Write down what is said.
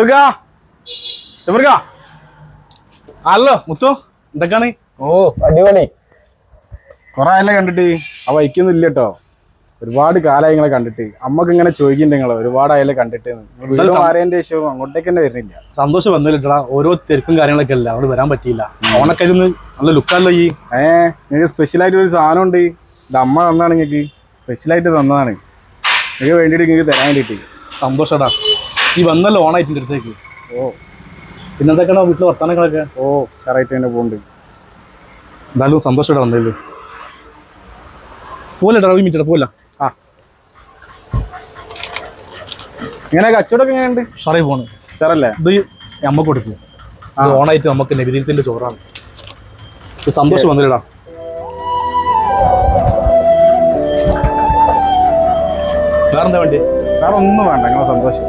Hello മുത്തു, എന്തൊക്കെയാണ്? ഓ അടിപൊളി. കൊറേ ആയല്ലേ കണ്ടിട്ട്. ആ വൈക്കൊന്നും ഇല്ല കേട്ടോ. ഒരുപാട് കാലമായി നിങ്ങളെ കണ്ടിട്ട്. അമ്മക്ക് ഇങ്ങനെ ചോദിക്കുന്നുണ്ട് നിങ്ങളെ ഒരുപാട് ആയാലും കണ്ടിട്ട്. ആരേന്റെ ശേഷം അങ്ങോട്ടേക്ക് തന്നെ വരുന്നില്ല. സന്തോഷം വന്നിട്ടാ, ഓരോ തിരക്കും കാര്യങ്ങളൊക്കെ അല്ല, അവിടെ വരാൻ പറ്റിയില്ല. ഓണക്കായിരുന്നു നല്ല ലുക്കാണല്ലോ ഈ. നിങ്ങൾക്ക് സ്പെഷ്യലായിട്ട് ഒരു സാധനം ഉണ്ട്. ഇത് അമ്മ തന്നാണ് നിങ്ങൾക്ക്, സ്പെഷ്യലായിട്ട് തന്നതാണ്. നിങ്ങൾക്ക് വേണ്ടിയിട്ട് നിങ്ങൾക്ക് തരാൻ വേണ്ടിയിട്ട്. സന്തോഷടാ, ഈ വന്നല്ലോ ഓണായിട്ട് എൻ്റെ അടുത്തേക്ക്. ഓ പിന്നെന്തൊക്കെയാണോ വീട്ടിൽ വർത്താനങ്ങളൊക്കെ? ഓ ഉഷാറായിട്ട് തന്നെ പോകുന്നുണ്ട്. എന്തായാലും സന്തോഷടാ വന്നല്ലോ. പോലെടാ, ഒരു മിനിറ്റ് പോലെ. ആ ഇങ്ങനെ കച്ചവടമൊക്കെ എങ്ങനെയുണ്ട്? ഷറായി പോണ് സാറല്ലേ? ഇത് അമ്മ കൊടുക്കും. ഇത് ഓണായിട്ട് നമുക്ക് നബിദിനത്തിന്റെ ചോറാണ്. ഇത് സന്തോഷം വന്നില്ലടാ. വേറെന്താ വേണ്ടി? വേറെ ഒന്നും വേണ്ട, നിങ്ങളെ സന്തോഷം.